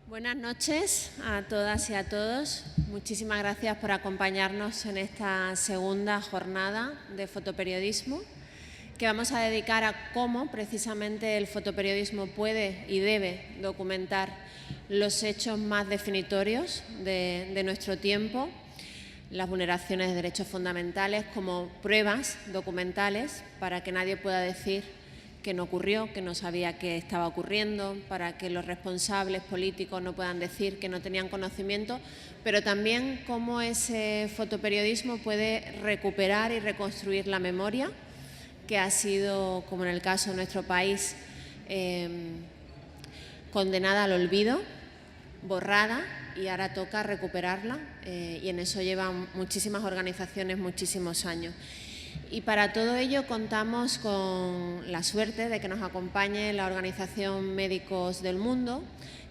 Buenas noches a todas y a todos. Muchísimas gracias por acompañarnos en esta segunda jornada de fotoperiodismo que vamos a dedicar a cómo precisamente el fotoperiodismo puede y debe documentar los hechos más definitorios de nuestro tiempo, las vulneraciones de derechos fundamentales como pruebas documentales para que nadie pueda decir que no ocurrió, que no sabía qué estaba ocurriendo, para que los responsables políticos no puedan decir que no tenían conocimiento, pero también cómo ese fotoperiodismo puede recuperar y reconstruir la memoria, que ha sido, como en el caso de nuestro país, condenada al olvido, borrada, y ahora toca recuperarla, y en eso llevan muchísimas organizaciones muchísimos años. Y para todo ello contamos con la suerte de que nos acompañe la Organización Médicos del Mundo,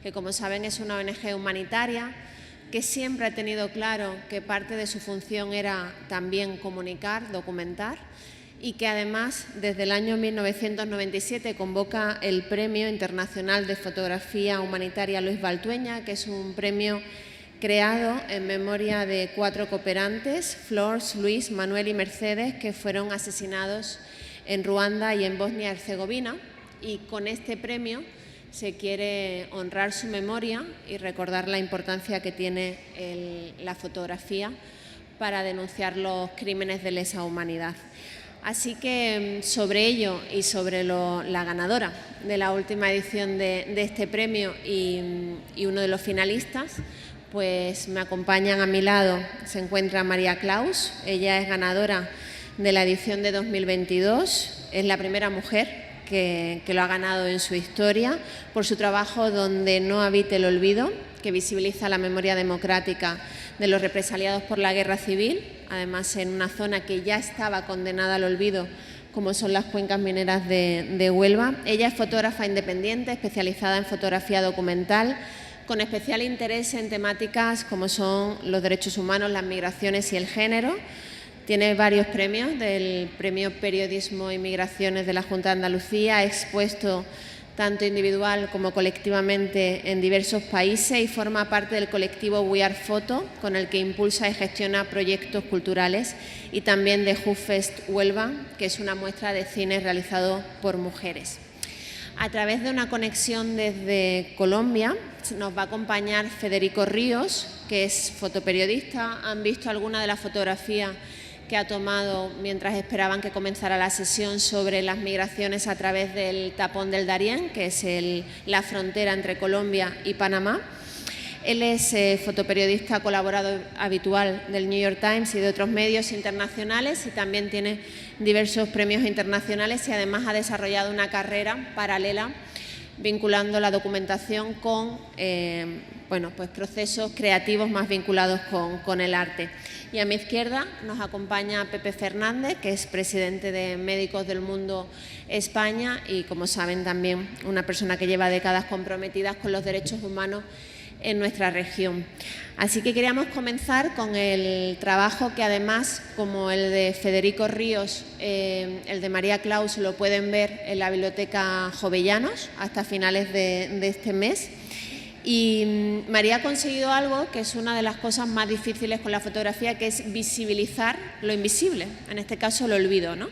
que como saben es una ONG humanitaria que siempre ha tenido claro que parte de su función era también comunicar, documentar, y que además desde el año 1997 convoca el Premio Internacional de Fotografía Humanitaria Luis Baltueña, que es un premio creado en memoria de 4 cooperantes, Flors, Luis, Manuel y Mercedes, que fueron asesinados en Ruanda y en Bosnia y Herzegovina. Y con este premio se quiere honrar su memoria y recordar la importancia que tiene la fotografía para denunciar los crímenes de lesa humanidad. Así que sobre ello y sobre la ganadora de la última edición de este premio y uno de los finalistas, pues me acompañan a mi lado, se encuentra María Claus. Ella es ganadora de la edición de 2022, es la primera mujer que lo ha ganado en su historia por su trabajo Donde no habite el olvido, que visibiliza la memoria democrática de los represaliados por la guerra civil, además en una zona que ya estaba condenada al olvido, como son las cuencas mineras de Huelva. Ella es fotógrafa independiente, especializada en fotografía documental, con especial interés en temáticas como son los derechos humanos, las migraciones y el género. Tiene varios premios del Premio Periodismo y Migraciones de la Junta de Andalucía, ha expuesto tanto individual como colectivamente en diversos países y forma parte del colectivo We Are Photo, con el que impulsa y gestiona proyectos culturales, y también de HuFest Huelva, que es una muestra de cine realizado por mujeres. A través de una conexión desde Colombia nos va a acompañar Federico Ríos, que es fotoperiodista. Han visto alguna de las fotografías que ha tomado mientras esperaban que comenzara la sesión sobre las migraciones a través del tapón del Darién, que es la frontera entre Colombia y Panamá. Él es fotoperiodista colaborador habitual del New York Times y de otros medios internacionales, y también tiene diversos premios internacionales, y además ha desarrollado una carrera paralela vinculando la documentación con pues procesos creativos más vinculados con el arte. Y a mi izquierda nos acompaña Pepe Fernández, que es presidente de Médicos del Mundo España y, como saben, también una persona que lleva décadas comprometidas con los derechos humanos en nuestra región. Así que queríamos comenzar con el trabajo que, además, como el de Federico Ríos, el de María Claus, lo pueden ver en la Biblioteca Jovellanos hasta finales de este mes. Y María ha conseguido algo que es una de las cosas más difíciles con la fotografía, que es visibilizar lo invisible, en este caso el olvido, ¿no?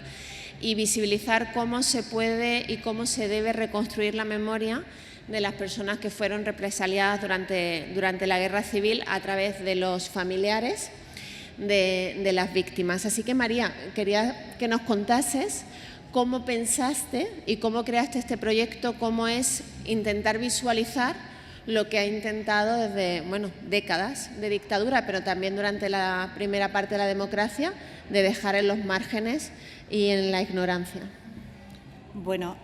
Y visibilizar cómo se puede y cómo se debe reconstruir la memoria de las personas que fueron represaliadas durante la guerra civil a través de los familiares de las víctimas. Así que, María, quería que nos contases cómo pensaste y cómo creaste este proyecto, cómo es intentar visualizar lo que ha intentado desde décadas de dictadura, pero también durante la primera parte de la democracia, de dejar en los márgenes y en la ignorancia. Bueno,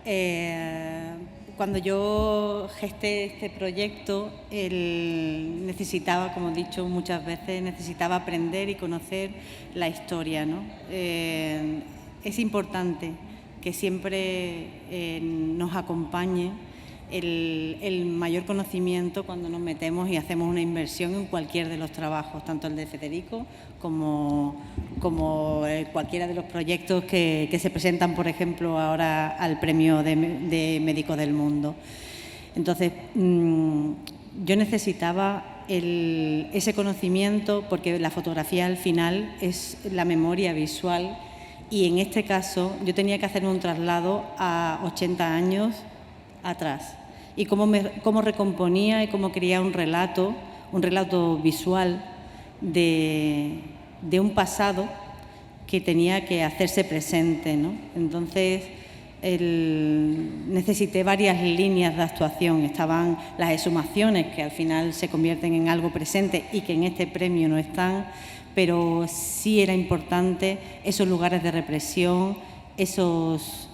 cuando yo gesté este proyecto, necesitaba, como he dicho muchas veces, necesitaba aprender y conocer la historia, ¿no? Es importante que siempre nos acompañe el mayor conocimiento cuando nos metemos y hacemos una inversión en cualquier de los trabajos, tanto el de Federico como cualquiera de los proyectos que se presentan, por ejemplo, ahora al Premio de Médicos del Mundo. Entonces, yo necesitaba ese conocimiento, porque la fotografía al final es la memoria visual, y en este caso yo tenía que hacer un traslado a 80 años atrás. Y cómo recomponía y cómo creía un relato visual de un pasado que tenía que hacerse presente, ¿no? Entonces, necesité varias líneas de actuación. Estaban las exhumaciones, que al final se convierten en algo presente y que en este premio no están, pero sí era importante esos lugares de represión, esos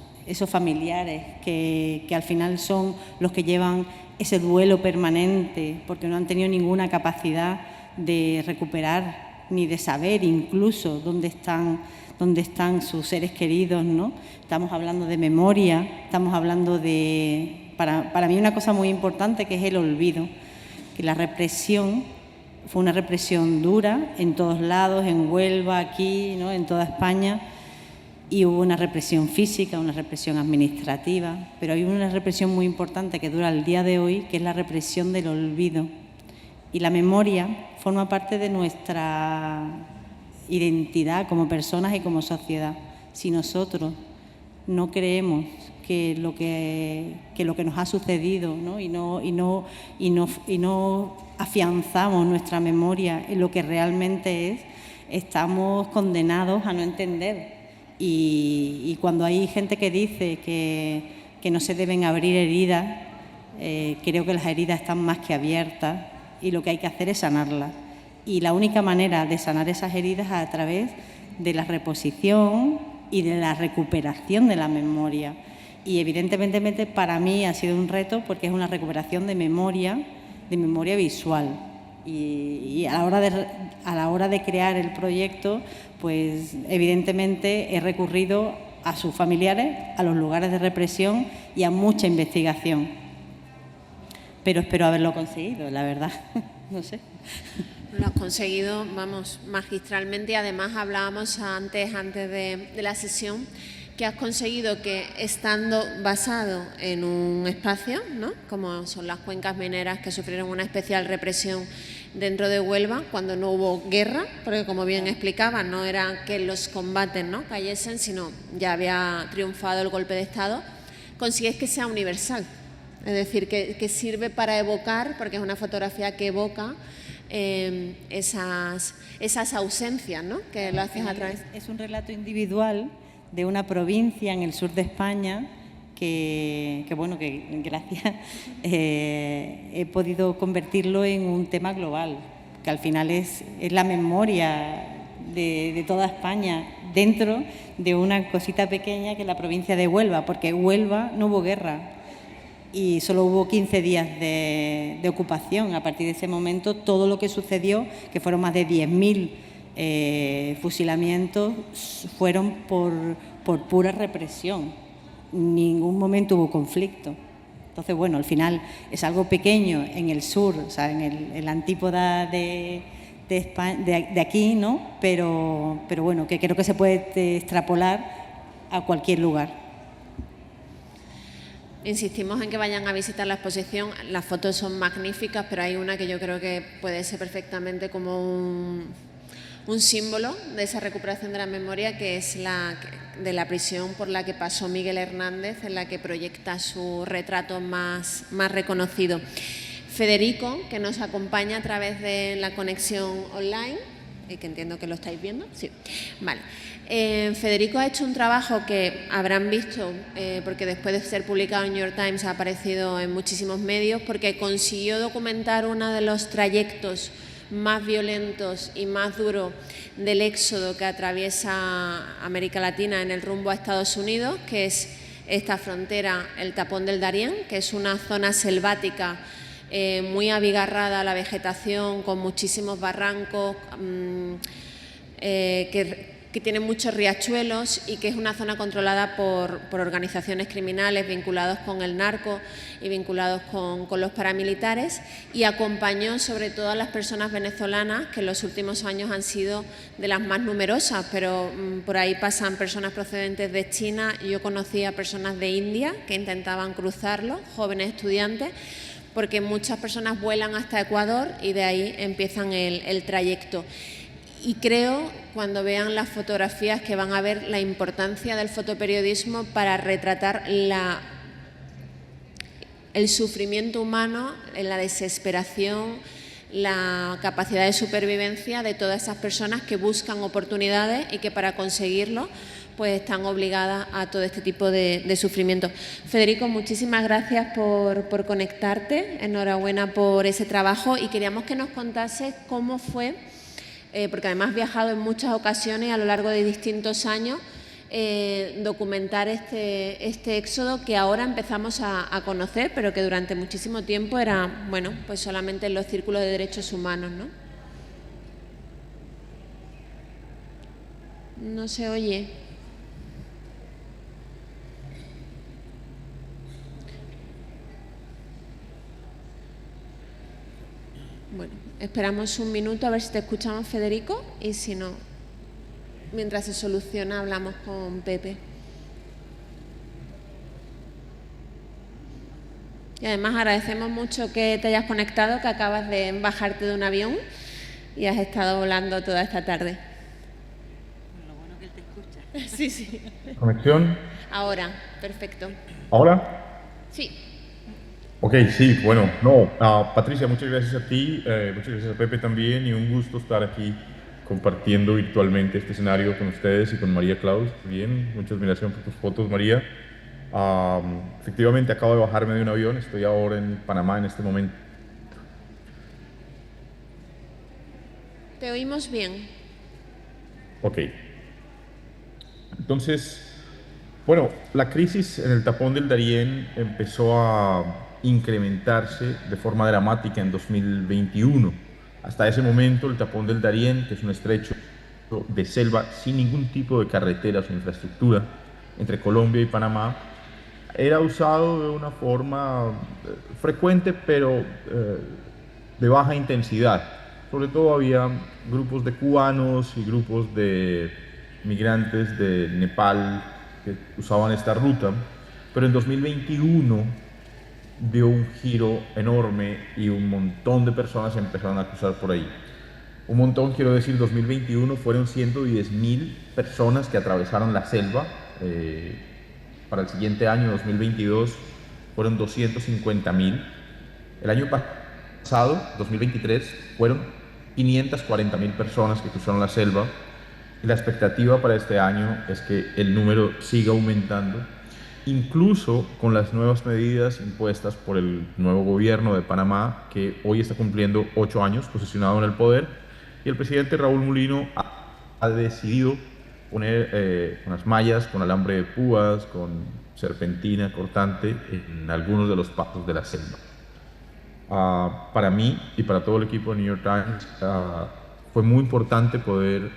familiares que al final son los que llevan ese duelo permanente, porque no han tenido ninguna capacidad de recuperar ni de saber incluso dónde están sus seres queridos, ¿no? Estamos hablando de memoria, estamos hablando de, para mí una cosa muy importante, que es el olvido, que la represión fue una represión dura en todos lados, en Huelva, aquí, ¿no?, en toda España, y hubo una represión física, una represión administrativa, pero hay una represión muy importante que dura al día de hoy, que es la represión del olvido. Y la memoria forma parte de nuestra identidad como personas y como sociedad. Si nosotros no creemos que lo que nos ha sucedido, ¿no?, y no afianzamos nuestra memoria en lo que realmente es, estamos condenados a no entender. Y cuando hay gente que dice que no se deben abrir heridas, creo que las heridas están más que abiertas y lo que hay que hacer es sanarlas. Y la única manera de sanar esas heridas es a través de la reposición y de la recuperación de la memoria. Y evidentemente para mí ha sido un reto, porque es una recuperación de memoria visual. Y a la hora de crear el proyecto, pues evidentemente he recurrido a sus familiares, a los lugares de represión y a mucha investigación. Pero espero haberlo conseguido, la verdad. No sé. Lo has conseguido, vamos, magistralmente, y además hablábamos antes de la sesión, que has conseguido que, estando basado en un espacio, ¿no?, como son las cuencas mineras, que sufrieron una especial represión dentro de Huelva, cuando no hubo guerra, porque como bien explicaba, no era que los combates, ¿no?, cayesen, sino ya había triunfado el golpe de Estado, consigues que sea universal. Es decir, que sirve para evocar, porque es una fotografía que evoca esas ausencias, ¿no?, que lo haces a través. Es un relato individual de una provincia en el sur de España que gracias he podido convertirlo en un tema global, que al final es la memoria de toda España dentro de una cosita pequeña que es la provincia de Huelva, porque en Huelva no hubo guerra y solo hubo 15 días de ocupación. A partir de ese momento, todo lo que sucedió, que fueron más de 10.000 fusilamientos, fueron por pura represión. En ningún momento hubo conflicto. Entonces, bueno, al final es algo pequeño en el sur, o sea, en la antípoda de España, de aquí, ¿no? Pero bueno, que creo que se puede extrapolar a cualquier lugar. Insistimos en que vayan a visitar la exposición. Las fotos son magníficas, pero hay una que yo creo que puede ser perfectamente como un símbolo de esa recuperación de la memoria, que es la de la prisión por la que pasó Miguel Hernández, en la que proyecta su retrato más reconocido. Federico, que nos acompaña a través de la conexión online, y que entiendo que lo estáis viendo. Sí, vale. Federico ha hecho un trabajo que habrán visto, porque después de ser publicado en New York Times ha aparecido en muchísimos medios, porque consiguió documentar uno de los trayectos más violentos y más duros del éxodo que atraviesa América Latina en el rumbo a Estados Unidos, que es esta frontera, el Tapón del Darién, que es una zona selvática muy abigarrada a la vegetación, con muchísimos barrancos, que tiene muchos riachuelos y que es una zona controlada por organizaciones criminales vinculados con el narco y vinculados con los paramilitares, y acompañó sobre todo a las personas venezolanas, que en los últimos años han sido de las más numerosas, pero por ahí pasan personas procedentes de China. Yo conocí a personas de India que intentaban cruzarlo, jóvenes estudiantes, porque muchas personas vuelan hasta Ecuador y de ahí empiezan el trayecto. Y creo, cuando vean las fotografías, que van a ver la importancia del fotoperiodismo para retratar el sufrimiento humano, la desesperación, la capacidad de supervivencia de todas esas personas que buscan oportunidades y que para conseguirlo pues están obligadas a todo este tipo de sufrimiento. Federico, muchísimas gracias por conectarte, enhorabuena por ese trabajo, y queríamos que nos contases cómo fue, porque además has viajado en muchas ocasiones a lo largo de distintos años, documentar este éxodo que ahora empezamos a conocer, pero que durante muchísimo tiempo era, bueno, pues solamente en los círculos de derechos humanos, ¿no? No se oye. Bueno, esperamos un minuto a ver si te escuchamos, Federico, y si no, mientras se soluciona, hablamos con Pepe. Y además agradecemos mucho que te hayas conectado, que acabas de bajarte de un avión y has estado volando toda esta tarde. Lo bueno que él te escucha. Sí, sí. ¿Conexión? Ahora, perfecto. ¿Ahora? Sí. Ok, sí, bueno, no, Patricia, muchas gracias a ti, muchas gracias a Pepe también, y un gusto estar aquí compartiendo virtualmente este escenario con ustedes y con María Claus. Bien, mucha admiración por tus fotos, María. Efectivamente, acabo de bajarme de un avión, estoy ahora en Panamá en este momento. Te oímos bien. Ok. Entonces, bueno, la crisis en el tapón del Darién empezó a incrementarse de forma dramática en 2021. Hasta ese momento, el tapón del Darién, que es un estrecho de selva sin ningún tipo de carreteras o infraestructura entre Colombia y Panamá, era usado de una forma frecuente, pero de baja intensidad. Sobre todo había grupos de cubanos y grupos de migrantes de Nepal que usaban esta ruta, pero en 2021 dio un giro enorme y un montón de personas empezaron a cruzar por ahí. Un montón, quiero decir, 2021 fueron 110.000 personas que atravesaron la selva. Para el siguiente año, 2022, fueron 250.000. El año pasado, 2023, fueron 540.000 personas que cruzaron la selva. Y la expectativa para este año es que el número siga aumentando, incluso con las nuevas medidas impuestas por el nuevo gobierno de Panamá, que hoy está cumpliendo 8 años posicionado en el poder, y el presidente Raúl Mulino ha decidido poner unas mallas con alambre de púas, con serpentina cortante en algunos de los pasos de la selva. Para mí y para todo el equipo de New York Times fue muy importante poder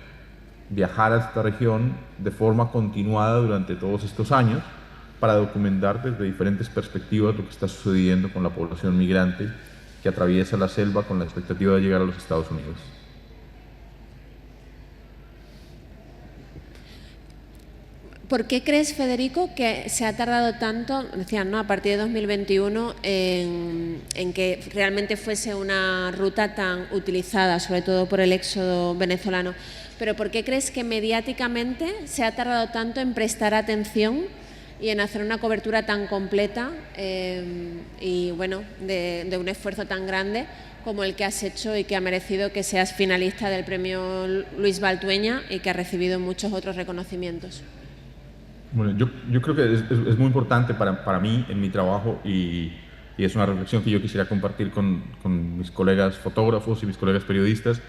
viajar a esta región de forma continuada durante todos estos años, para documentar desde diferentes perspectivas lo que está sucediendo con la población migrante que atraviesa la selva con la expectativa de llegar a los Estados Unidos. ¿Por qué crees, Federico, que se ha tardado tanto, decían, ¿no?, a partir de 2021, en que realmente fuese una ruta tan utilizada, sobre todo por el éxodo venezolano? Pero ¿por qué crees que mediáticamente se ha tardado tanto en prestar atención y en hacer una cobertura tan completa y, bueno, de un esfuerzo tan grande como el que has hecho y que ha merecido que seas finalista del premio Luis Baltueña y que ha recibido muchos otros reconocimientos? Bueno, yo creo que es muy importante para mí en mi trabajo, y es una reflexión que yo quisiera compartir con mis colegas fotógrafos y mis colegas periodistas,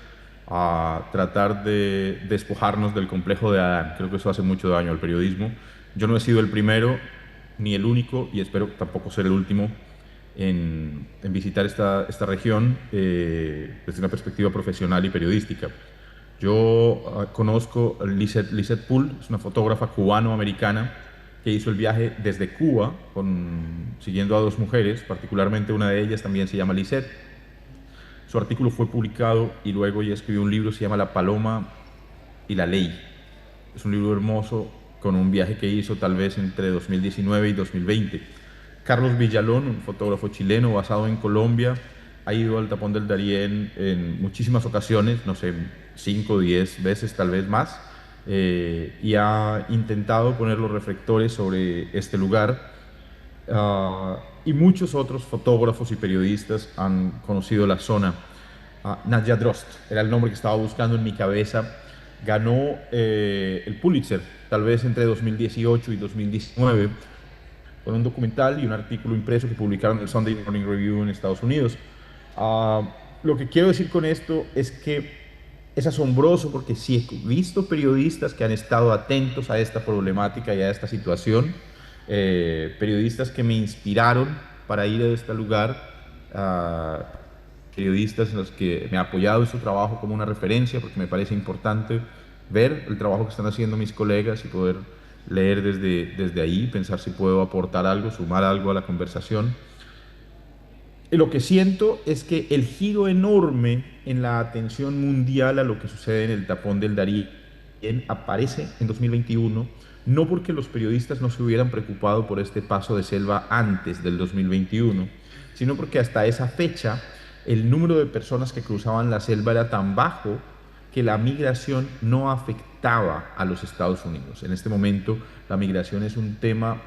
a tratar de despojarnos del complejo de Adán. Creo que eso hace mucho daño al periodismo. Yo no he sido el primero ni el único, y espero tampoco ser el último, en visitar esta región desde una perspectiva profesional y periodística. Yo conozco a Lisette Poole, es una fotógrafa cubano-americana que hizo el viaje desde Cuba siguiendo a dos mujeres, particularmente una de ellas también se llama Lisette. Su artículo fue publicado y luego ella escribió un libro, se llama La Paloma y la Ley. Es un libro hermoso con un viaje que hizo tal vez entre 2019 y 2020. Carlos Villalón, un fotógrafo chileno basado en Colombia, ha ido al Tapón del Darién en muchísimas ocasiones, no sé, 5 o 10 veces, tal vez más, y ha intentado poner los reflectores sobre este lugar. Y muchos otros fotógrafos y periodistas han conocido la zona. Nadja Drost era el nombre que estaba buscando en mi cabeza. Ganó el Pulitzer, tal vez entre 2018 y 2019, con un documental y un artículo impreso que publicaron en el Sunday Morning Review en Estados Unidos. Lo que quiero decir con esto es que es asombroso porque sí he visto periodistas que han estado atentos a esta problemática y a esta situación, periodistas que me inspiraron para ir a este lugar, periodistas en los que me he apoyado en su trabajo como una referencia, porque me parece importante ver el trabajo que están haciendo mis colegas y poder leer desde ahí, pensar si puedo aportar algo, sumar algo a la conversación. Y lo que siento es que el giro enorme en la atención mundial a lo que sucede en el Tapón del Darién aparece en 2021, no porque los periodistas no se hubieran preocupado por este paso de selva antes del 2021, sino porque hasta esa fecha el número de personas que cruzaban la selva era tan bajo que la migración no afectaba a los Estados Unidos. En este momento la migración es un tema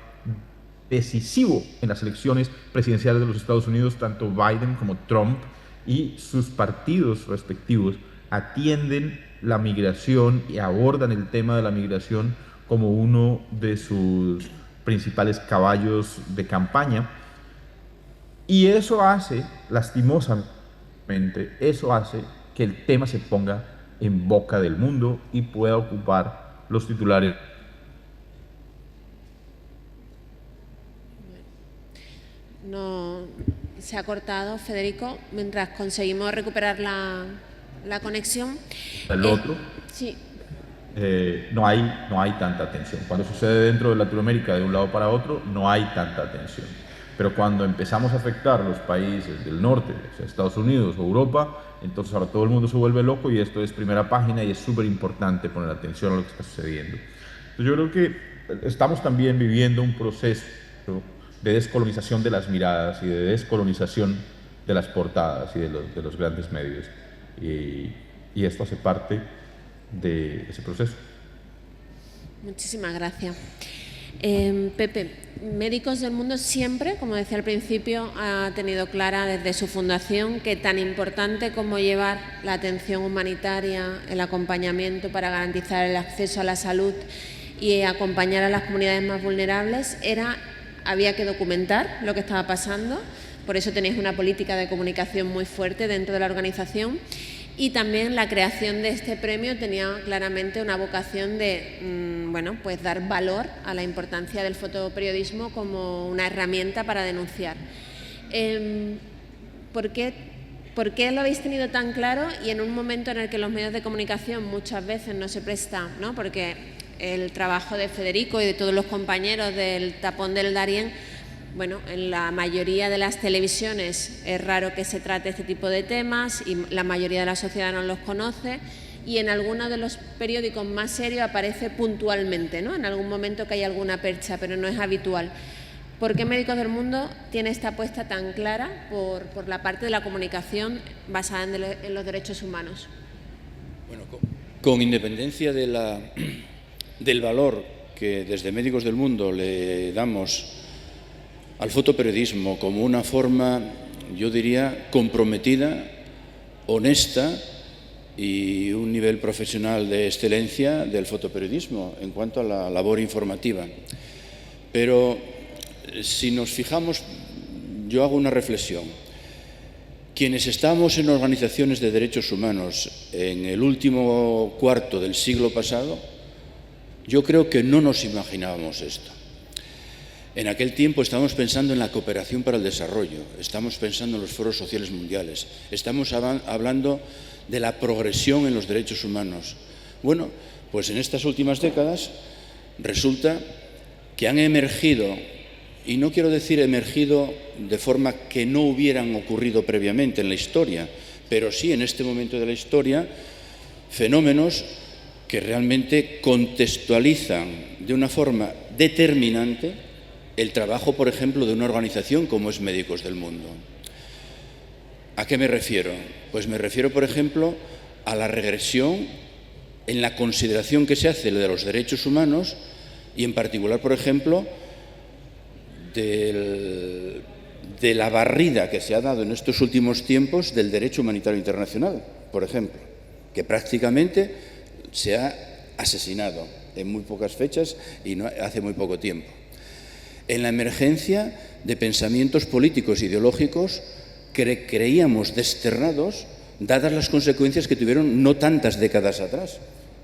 decisivo en las elecciones presidenciales de los Estados Unidos. Tanto Biden como Trump y sus partidos respectivos atienden la migración y abordan el tema de la migración como uno de sus principales caballos de campaña. Y eso hace, lastimosamente, eso hace que el tema se ponga en boca del mundo y pueda ocupar los titulares. No, se ha cortado, Federico, mientras conseguimos recuperar la conexión. El otro, sí. No hay tanta tensión. Cuando sucede dentro de Latinoamérica de un lado para otro, no hay tanta tensión. Pero cuando empezamos a afectar los países del norte, o sea, Estados Unidos o Europa, entonces ahora todo el mundo se vuelve loco y esto es primera página y es súper importante poner atención a lo que está sucediendo. Entonces yo creo que estamos también viviendo un proceso de descolonización de las miradas y de descolonización de las portadas y de los grandes medios. Y esto hace parte de ese proceso. Muchísimas gracias. Pepe, Médicos del Mundo siempre, como decía al principio, ha tenido clara desde su fundación que tan importante como llevar la atención humanitaria, el acompañamiento para garantizar el acceso a la salud y acompañar a las comunidades más vulnerables había que documentar lo que estaba pasando. Por eso tenéis una política de comunicación muy fuerte dentro de la organización. Y también la creación de este premio tenía claramente una vocación de pues dar valor a la importancia del fotoperiodismo como una herramienta para denunciar. ¿Por qué lo habéis tenido tan claro y en un momento en el que los medios de comunicación muchas veces no se prestan, ¿no? Porque el trabajo de Federico y de todos los compañeros del Tapón del Darién, bueno, en la mayoría de las televisiones es raro que se trate este tipo de temas y la mayoría de la sociedad no los conoce, y en algunos de los periódicos más serios aparece puntualmente, ¿no? En algún momento que hay alguna percha, pero no es habitual. ¿Por qué Médicos del Mundo tiene esta apuesta tan clara por la parte de la comunicación basada en los derechos humanos? Bueno, con independencia del valor que desde Médicos del Mundo le damos al fotoperiodismo como una forma, yo diría, comprometida, honesta y un nivel profesional de excelencia del fotoperiodismo en cuanto a la labor informativa. Pero si nos fijamos, yo hago una reflexión. Quienes estamos en organizaciones de derechos humanos en el último cuarto del siglo pasado, yo creo que no nos imaginábamos esto. En aquel tiempo estábamos pensando en la cooperación para el desarrollo, estamos pensando en los foros sociales mundiales, estamos hablando de la progresión en los derechos humanos. Bueno, pues en estas últimas décadas resulta que han emergido, y no quiero decir emergido de forma que no hubieran ocurrido previamente en la historia, pero sí en este momento de la historia, fenómenos que realmente contextualizan de una forma determinante el trabajo, por ejemplo, de una organización como es Médicos del Mundo. ¿A qué me refiero? Pues me refiero, por ejemplo, a la regresión en la consideración que se hace de los derechos humanos y, en particular, por ejemplo, de la barrida que se ha dado en estos últimos tiempos del derecho humanitario internacional, por ejemplo, que prácticamente se ha asesinado en muy pocas fechas y no hace muy poco tiempo. En la emergencia de pensamientos políticos e ideológicos que creíamos desterrados, dadas las consecuencias que tuvieron no tantas décadas atrás.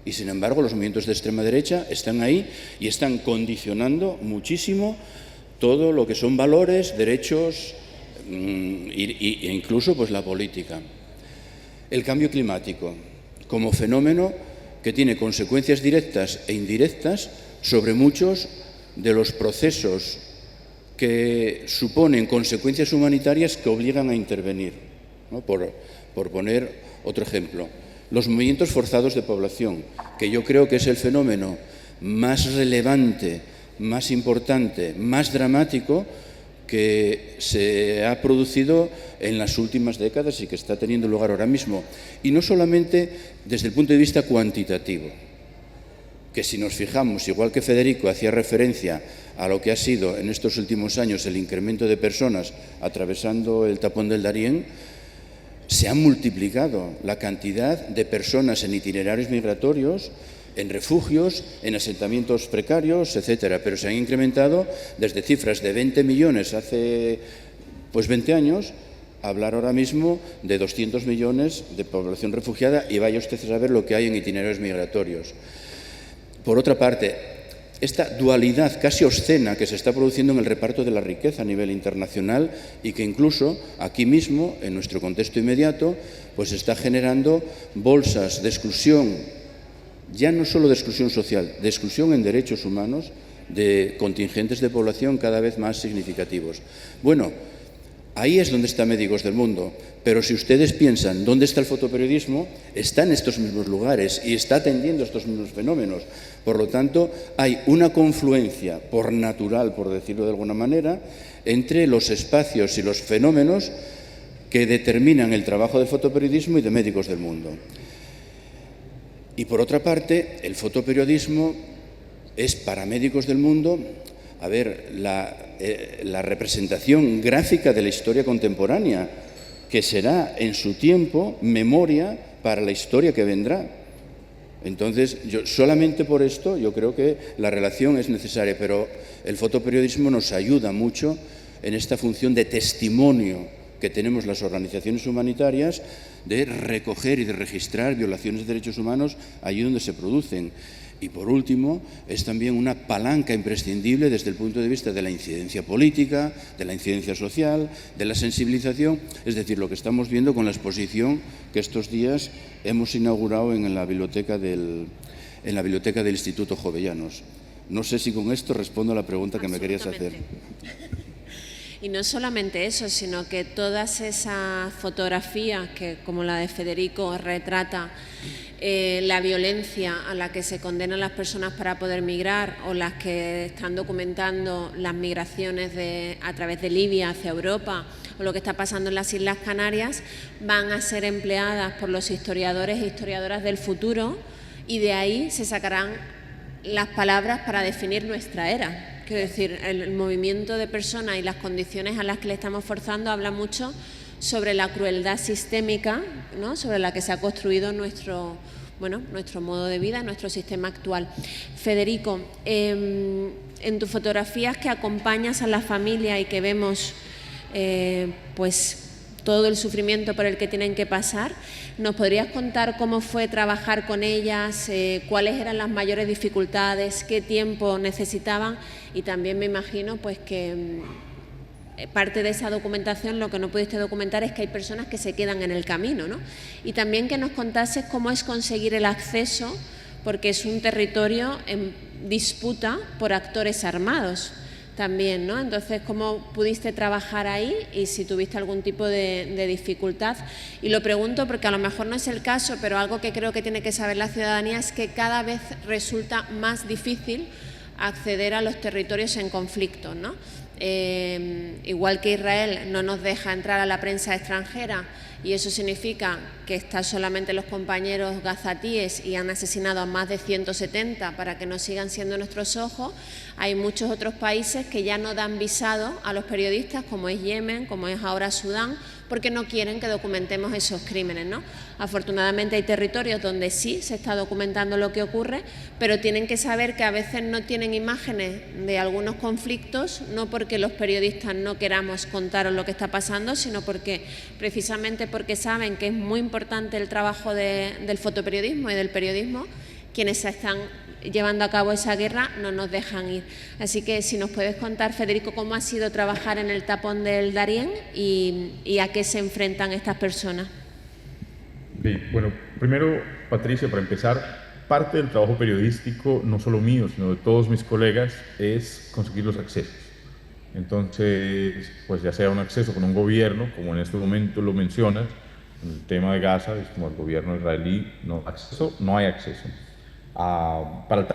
Y, sin embargo, los movimientos de extrema derecha están ahí y están condicionando muchísimo todo lo que son valores, derechos e incluso pues, la política. El cambio climático, como fenómeno que tiene consecuencias directas e indirectas sobre muchos de los procesos que suponen consecuencias humanitarias que obligan a intervenir, ¿no? Por poner otro ejemplo, los movimientos forzados de población, que yo creo que es el fenómeno más relevante, más importante, más dramático que se ha producido en las últimas décadas y que está teniendo lugar ahora mismo. Y no solamente desde el punto de vista cuantitativo, que si nos fijamos, igual que Federico hacía referencia a lo que ha sido en estos últimos años el incremento de personas atravesando el tapón del Darién, se ha multiplicado la cantidad de personas en itinerarios migratorios, en refugios, en asentamientos precarios, etcétera, pero se han incrementado desde cifras de 20 millones hace 20 años a hablar ahora mismo de 200 millones de población refugiada, y vaya usted a saber lo que hay en itinerarios migratorios. Por otra parte, esta dualidad casi obscena que se está produciendo en el reparto de la riqueza a nivel internacional y que incluso aquí mismo, en nuestro contexto inmediato, pues está generando bolsas de exclusión, ya no solo de exclusión social, de exclusión en derechos humanos de contingentes de población cada vez más significativos. Bueno, ahí es donde está Médicos del Mundo, pero si ustedes piensan dónde está el fotoperiodismo, está en estos mismos lugares y está atendiendo estos mismos fenómenos. Por lo tanto, hay una confluencia por natural, por decirlo de alguna manera, entre los espacios y los fenómenos que determinan el trabajo del fotoperiodismo y de Médicos del Mundo. Y por otra parte, el fotoperiodismo es para Médicos del Mundo, a ver, la representación gráfica de la historia contemporánea, que será en su tiempo memoria para la historia que vendrá. Entonces, solamente por esto yo creo que la relación es necesaria, pero el fotoperiodismo nos ayuda mucho en esta función de testimonio que tenemos las organizaciones humanitarias de recoger y de registrar violaciones de derechos humanos allí donde se producen. Y por último, es también una palanca imprescindible desde el punto de vista de la incidencia política, de la incidencia social, de la sensibilización, es decir, lo que estamos viendo con la exposición que estos días hemos inaugurado en la biblioteca del Instituto Jovellanos. No sé si con esto respondo a la pregunta que me querías hacer. Y no solamente eso, sino que todas esas fotografías que, como la de Federico, retrata la violencia a la que se condenan las personas para poder migrar, o las que están documentando las migraciones a través de Libia hacia Europa, o lo que está pasando en las Islas Canarias, van a ser empleadas por los historiadores e historiadoras del futuro, y de ahí se sacarán las palabras para definir nuestra era. Quiero decir, el movimiento de personas y las condiciones a las que le estamos forzando habla mucho sobre la crueldad sistémica, ¿no?, sobre la que se ha construido nuestro modo de vida, nuestro sistema actual. Federico, en tus fotografías que acompañas a la familia y que vemos pues todo el sufrimiento por el que tienen que pasar, ¿nos podrías contar cómo fue trabajar con ellas, cuáles eran las mayores dificultades, qué tiempo necesitaban? Y también me imagino pues que parte de esa documentación, lo que no pudiste documentar es que hay personas que se quedan en el camino, ¿no? Y también que nos contases cómo es conseguir el acceso, porque es un territorio en disputa por actores armados también, ¿no? Entonces, ¿cómo pudiste trabajar ahí y si tuviste algún tipo de dificultad? Y lo pregunto porque a lo mejor no es el caso, pero algo que creo que tiene que saber la ciudadanía es que cada vez resulta más difícil acceder a los territorios en conflicto, ¿no? Igual que Israel no nos deja entrar a la prensa extranjera y eso significa que están solamente los compañeros gazatíes y han asesinado a más de 170 para que no sigan siendo nuestros ojos, hay muchos otros países que ya no dan visado a los periodistas, como es Yemen, como es ahora Sudán, porque no quieren que documentemos esos crímenes, ¿no? Afortunadamente hay territorios donde sí se está documentando lo que ocurre, pero tienen que saber que a veces no tienen imágenes de algunos conflictos, no porque los periodistas no queramos contaros lo que está pasando, sino porque precisamente porque saben que es muy importante el trabajo del fotoperiodismo y del periodismo, quienes se están llevando a cabo esa guerra no nos dejan ir. Así que si nos puedes contar, Federico, cómo ha sido trabajar en el tapón del Darién y a qué se enfrentan estas personas. Bien, bueno, primero, Patricia, para empezar, parte del trabajo periodístico, no solo mío, sino de todos mis colegas, es conseguir los accesos. Entonces, pues ya sea un acceso con un gobierno, como en este momento lo mencionas, en el tema de Gaza, es como el gobierno israelí, no hay acceso. Para el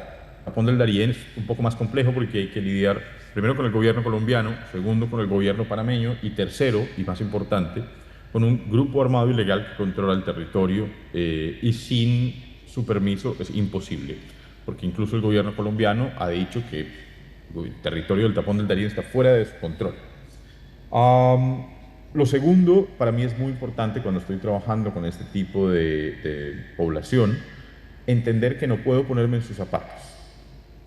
tapón del Darién es un poco más complejo porque hay que lidiar primero con el gobierno colombiano, segundo con el gobierno panameño y tercero, y más importante, con un grupo armado ilegal que controla el territorio y sin su permiso es imposible, porque incluso el gobierno colombiano ha dicho que el territorio del tapón del Darién está fuera de su control. Lo segundo, para mí es muy importante cuando estoy trabajando con este tipo de población, entender que no puedo ponerme en sus zapatos,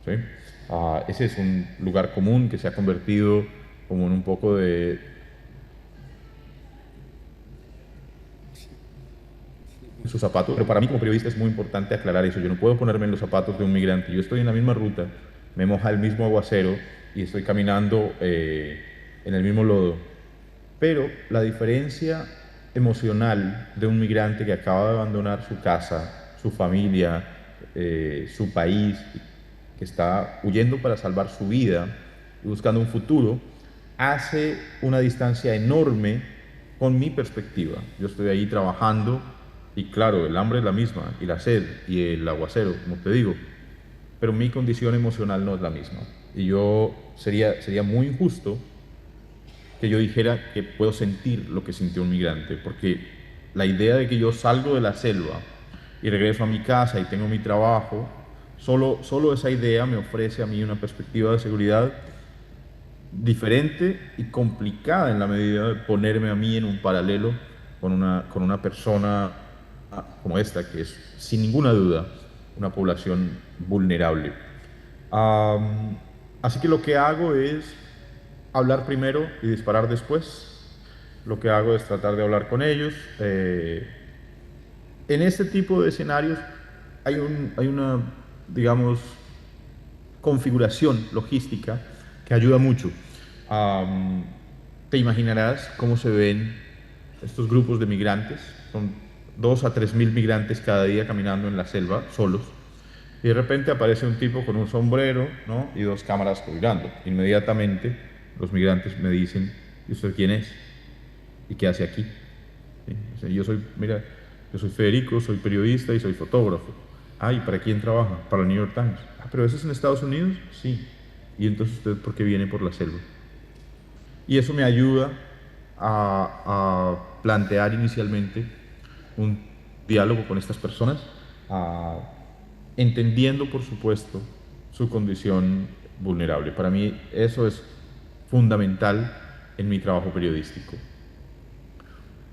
¿sí? Ese es un lugar común que se ha convertido como en un poco de sus zapatos, pero para mí como periodista es muy importante aclarar eso. Yo no puedo ponerme en los zapatos de un migrante. Yo estoy en la misma ruta, me moja el mismo aguacero y estoy caminando en el mismo lodo, pero la diferencia emocional de un migrante que acaba de abandonar su casa, su familia, su país, que está huyendo para salvar su vida y buscando un futuro, hace una distancia enorme con mi perspectiva. Yo estoy ahí trabajando y claro, el hambre es la misma y la sed y el aguacero, como te digo, pero mi condición emocional no es la misma. Y yo sería muy injusto que yo dijera que puedo sentir lo que sintió un migrante, porque la idea de que yo salgo de la selva y regreso a mi casa y tengo mi trabajo, solo esa idea me ofrece a mí una perspectiva de seguridad diferente y complicada en la medida de ponerme a mí en un paralelo con una persona como esta, que es sin ninguna duda una población vulnerable. Así que lo que hago es hablar primero y disparar después. Lo que hago es tratar de hablar con ellos. En este tipo de escenarios hay una, digamos, configuración logística que ayuda mucho. Te imaginarás cómo se ven estos grupos de migrantes. Son 2.000 a 3.000 migrantes cada día caminando en la selva, solos. Y de repente aparece un tipo con un sombrero, ¿no? Y 2 cámaras colgando. Inmediatamente los migrantes me dicen: ¿y usted quién es? ¿Y qué hace aquí? ¿Sí? O sea, yo soy Federico, soy periodista y soy fotógrafo. Ah, ¿y para quién trabaja? Para el New York Times. Ah, ¿pero eso es en Estados Unidos? Sí. ¿Y entonces usted por qué viene por la selva? Y eso me ayuda a plantear inicialmente un diálogo con estas personas, entendiendo, por supuesto, su condición vulnerable. Para mí eso es fundamental en mi trabajo periodístico.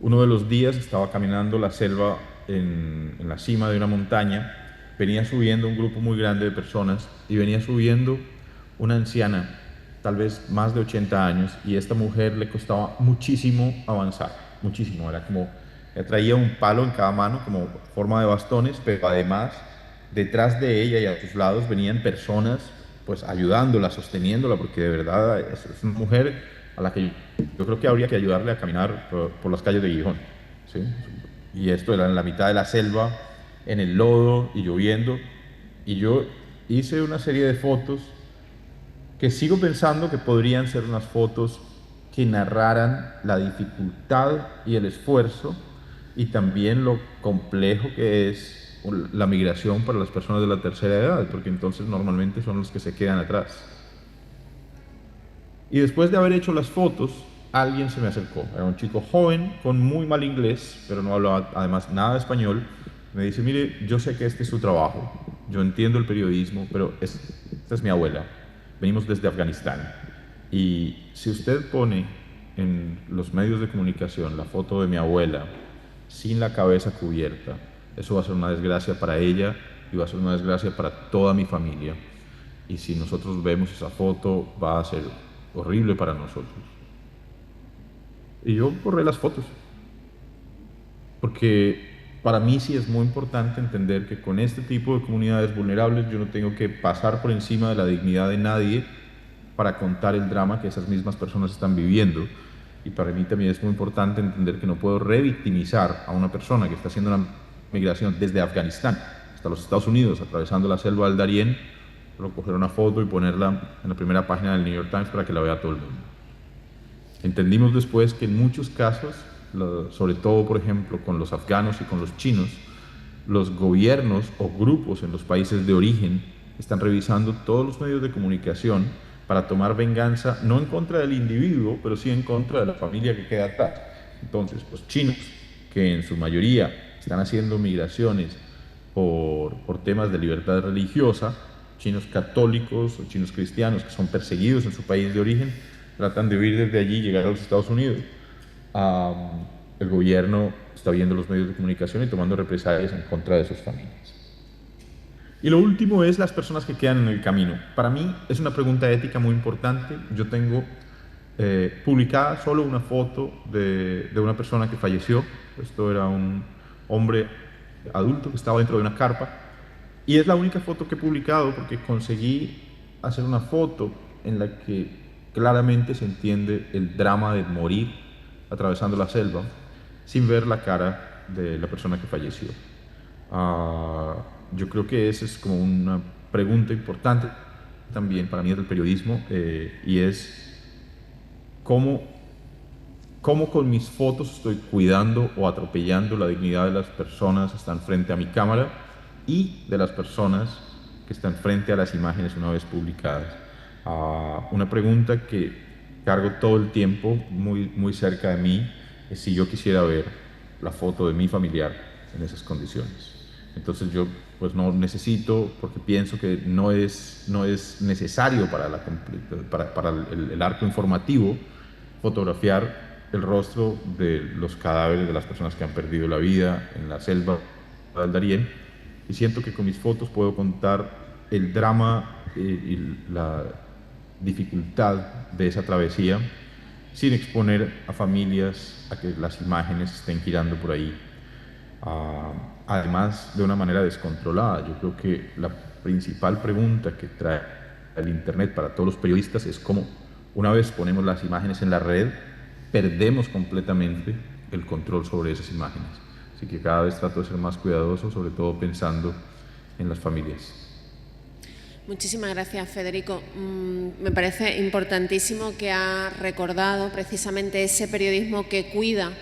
Uno de los días estaba caminando la selva en la cima de una montaña, venía subiendo un grupo muy grande de personas y venía subiendo una anciana, tal vez más de 80 años, y a esta mujer le costaba muchísimo avanzar, muchísimo. Era como, traía un palo en cada mano como forma de bastones, pero además detrás de ella y a sus lados venían personas pues ayudándola, sosteniéndola, porque de verdad es una mujer a la que yo creo que habría que ayudarle a caminar por las calles de Gijón, ¿sí? Y esto era en la mitad de la selva, en el lodo y lloviendo, y yo hice una serie de fotos que sigo pensando que podrían ser unas fotos que narraran la dificultad y el esfuerzo y también lo complejo que es la migración para las personas de la tercera edad, porque entonces normalmente son los que se quedan atrás. Y después de haber hecho las fotos, alguien se me acercó. Era un chico joven con muy mal inglés, pero no hablaba además nada de español. Me dice, mire, yo sé que este es su trabajo, yo entiendo el periodismo, pero esta es mi abuela. Venimos desde Afganistán. Y si usted pone en los medios de comunicación la foto de mi abuela sin la cabeza cubierta, eso va a ser una desgracia para ella y va a ser una desgracia para toda mi familia. Y si nosotros vemos esa foto, va a ser horrible para nosotros. Y yo borré las fotos, porque para mí sí es muy importante entender que con este tipo de comunidades vulnerables yo no tengo que pasar por encima de la dignidad de nadie para contar el drama que esas mismas personas están viviendo. Y para mí también es muy importante entender que no puedo revictimizar a una persona que está haciendo una migración desde Afganistán hasta los Estados Unidos, atravesando la selva del Darién, pero coger una foto y ponerla en la primera página del New York Times para que la vea todo el mundo. Entendimos después que en muchos casos, sobre todo por ejemplo con los afganos y con los chinos, los gobiernos o grupos en los países de origen están revisando todos los medios de comunicación para tomar venganza, no en contra del individuo, pero sí en contra de la familia que queda atrás. Entonces, los chinos, que en su mayoría están haciendo migraciones por temas de libertad religiosa, chinos católicos o chinos cristianos que son perseguidos en su país de origen, tratan de huir desde allí y llegar a los Estados Unidos. El gobierno está viendo los medios de comunicación y tomando represalias en contra de sus familias. Y lo último es las personas que quedan en el camino. Para mí es una pregunta ética muy importante. Yo tengo publicada solo una foto de una persona que falleció. Esto era un hombre adulto que estaba dentro de una carpa. Y es la única foto que he publicado porque conseguí hacer una foto en la que claramente se entiende el drama de morir atravesando la selva sin ver la cara de la persona que falleció. Yo creo que esa es como una pregunta importante también para mí del periodismo, y es cómo con mis fotos estoy cuidando o atropellando la dignidad de las personas que están frente a mi cámara y de las personas que están frente a las imágenes una vez publicadas. Una pregunta que cargo todo el tiempo muy, muy cerca de mí es si yo quisiera ver la foto de mi familiar en esas condiciones. Entonces yo pues no necesito, porque pienso que no es necesario para el arco informativo fotografiar el rostro de los cadáveres de las personas que han perdido la vida en la selva del Darién, y siento que con mis fotos puedo contar el drama y la dificultad de esa travesía sin exponer a familias a que las imágenes estén girando por ahí, además de una manera descontrolada. Yo creo que la principal pregunta que trae el Internet para todos los periodistas es cómo, una vez ponemos las imágenes en la red, perdemos completamente el control sobre esas imágenes. Así que cada vez trato de ser más cuidadoso, sobre todo pensando en las familias. Muchísimas gracias, Federico. Me parece importantísimo que ha recordado precisamente ese periodismo que cuida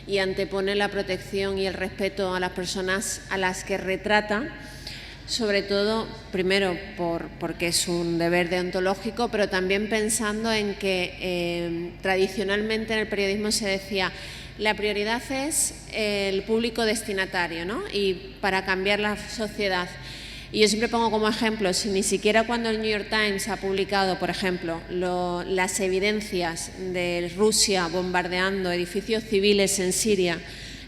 y antepone la protección y el respeto a las personas a las que retrata, sobre todo, primero, porque es un deber deontológico, pero también pensando en que tradicionalmente en el periodismo se decía la prioridad es el público destinatario, ¿no? Y para cambiar la sociedad. Y yo siempre pongo como ejemplo, si ni siquiera cuando el New York Times ha publicado, por ejemplo, las evidencias de Rusia bombardeando edificios civiles en Siria,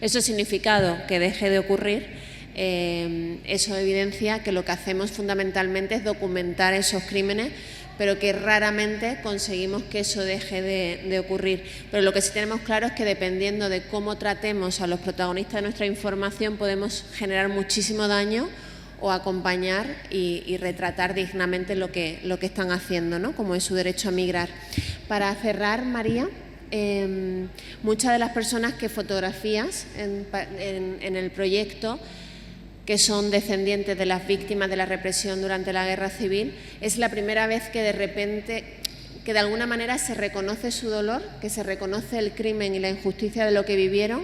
eso ha significado que deje de ocurrir, eso evidencia que lo que hacemos fundamentalmente es documentar esos crímenes, pero que raramente conseguimos que eso deje de ocurrir. Pero lo que sí tenemos claro es que dependiendo de cómo tratemos a los protagonistas de nuestra información podemos generar muchísimo daño o acompañar y retratar dignamente lo que están haciendo, ¿no? Como es su derecho a migrar. Para cerrar, María, muchas de las personas que fotografías en el proyecto, que son descendientes de las víctimas de la represión durante la Guerra Civil, es la primera vez que de repente, que de alguna manera se reconoce su dolor, que se reconoce el crimen y la injusticia de lo que vivieron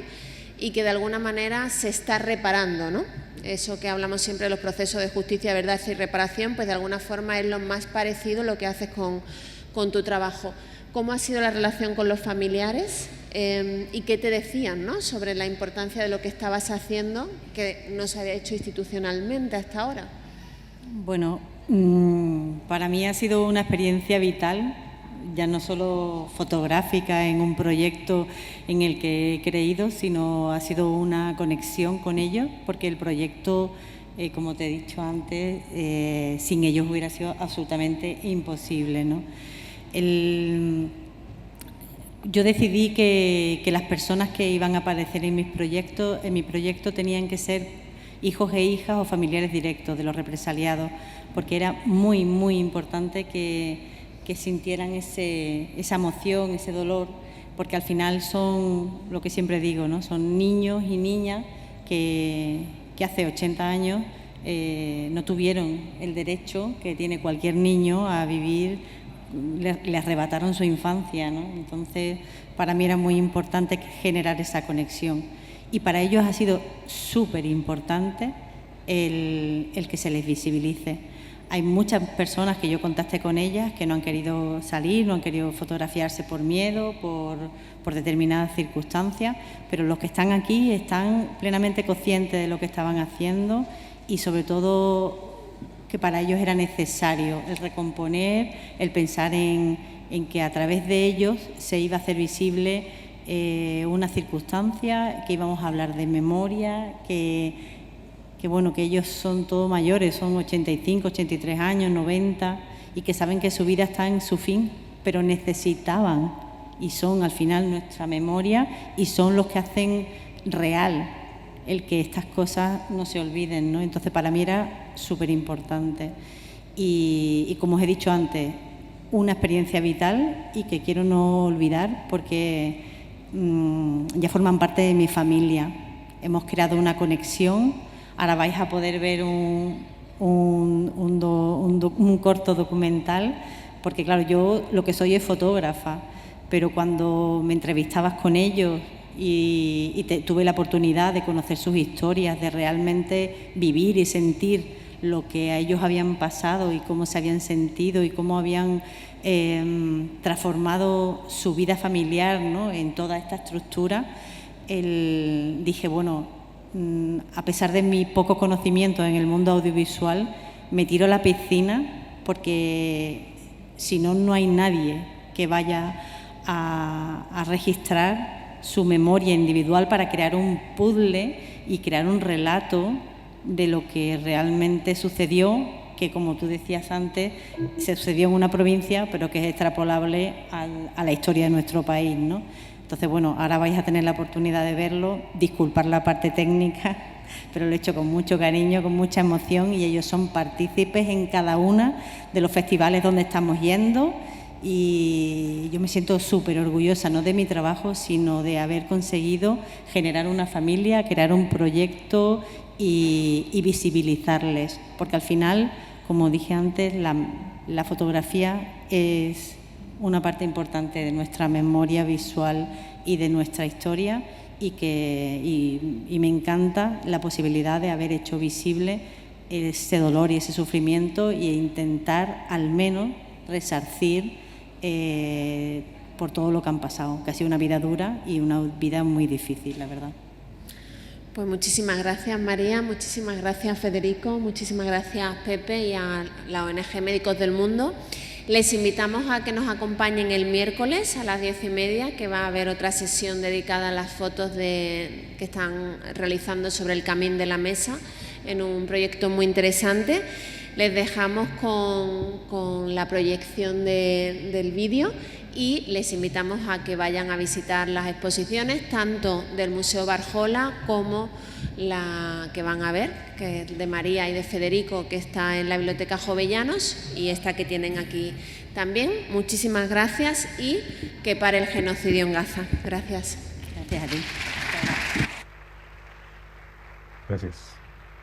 y que de alguna manera se está reparando, ¿no? Eso que hablamos siempre de los procesos de justicia, verdad y reparación, pues de alguna forma es lo más parecido lo que haces con tu trabajo. ¿Cómo ha sido la relación con los familiares y qué te decían, ¿no?, sobre la importancia de lo que estabas haciendo, que no se había hecho institucionalmente hasta ahora? Bueno, para mí ha sido una experiencia vital, ya no solo fotográfica en un proyecto en el que he creído, sino ha sido una conexión con ellos, porque el proyecto, como te he dicho antes, sin ellos hubiera sido absolutamente imposible, ¿no? Yo decidí que las personas que iban a aparecer en mi proyecto tenían que ser hijos e hijas o familiares directos de los represaliados, porque era muy, muy importante que sintieran esa emoción, ese dolor, porque al final son, lo que siempre digo, ¿no?, son niños y niñas que hace 80 años no tuvieron el derecho que tiene cualquier niño a vivir, le arrebataron su infancia, ¿no? Entonces, para mí era muy importante generar esa conexión. Y para ellos ha sido súper importante el que se les visibilice. Hay muchas personas que yo contacté con ellas que no han querido salir, no han querido fotografiarse por miedo, por determinadas circunstancias, pero los que están aquí están plenamente conscientes de lo que estaban haciendo y sobre todo que para ellos era necesario el recomponer, el pensar en que a través de ellos se iba a hacer visible una circunstancia, que íbamos a hablar de memoria, que bueno, que ellos son todos mayores, son 85, 83 años, 90, y que saben que su vida está en su fin, pero necesitaban, y son al final nuestra memoria, y son los que hacen real el que estas cosas no se olviden, ¿no? Entonces, para mí era súper importante. Y como os he dicho antes, una experiencia vital y que quiero no olvidar porque ya forman parte de mi familia. Hemos creado una conexión. Ahora vais a poder ver un corto documental, porque claro, yo lo que soy es fotógrafa, pero cuando me entrevistabas con ellos y tuve la oportunidad de conocer sus historias, de realmente vivir y sentir lo que a ellos habían pasado y cómo se habían sentido y cómo habían transformado su vida familiar, ¿no?, en toda esta estructura, dije, bueno, a pesar de mi poco conocimiento en el mundo audiovisual, me tiro a la piscina porque si no, no hay nadie que vaya a registrar su memoria individual para crear un puzzle y crear un relato de lo que realmente sucedió, que como tú decías antes, se sucedió en una provincia, pero que es extrapolable a la historia de nuestro país, ¿no? Entonces, bueno, ahora vais a tener la oportunidad de verlo, disculpar la parte técnica, pero lo he hecho con mucho cariño, con mucha emoción, y ellos son partícipes en cada uno de los festivales donde estamos yendo. Y yo me siento súper orgullosa, no de mi trabajo, sino de haber conseguido generar una familia, crear un proyecto y visibilizarles. Porque al final, como dije antes, la fotografía es una parte importante de nuestra memoria visual y de nuestra historia, y me encanta la posibilidad de haber hecho visible ese dolor y ese sufrimiento e intentar al menos resarcir por todo lo que han pasado, que ha sido una vida dura y una vida muy difícil, la verdad. Pues muchísimas gracias, María, muchísimas gracias, Federico, muchísimas gracias, Pepe, y a la ONG Médicos del Mundo. Les invitamos a que nos acompañen el miércoles a las 10:30, que va a haber otra sesión dedicada a las fotos que están realizando sobre el Camín de la Mesa, en un proyecto muy interesante. Les dejamos con la proyección del vídeo y les invitamos a que vayan a visitar las exposiciones, tanto del Museo Barjola como la que van a ver, que es de María y de Federico, que está en la Biblioteca Jovellanos, y esta que tienen aquí también. Muchísimas gracias y que pare el genocidio en Gaza. Gracias. Gracias a ti. Gracias.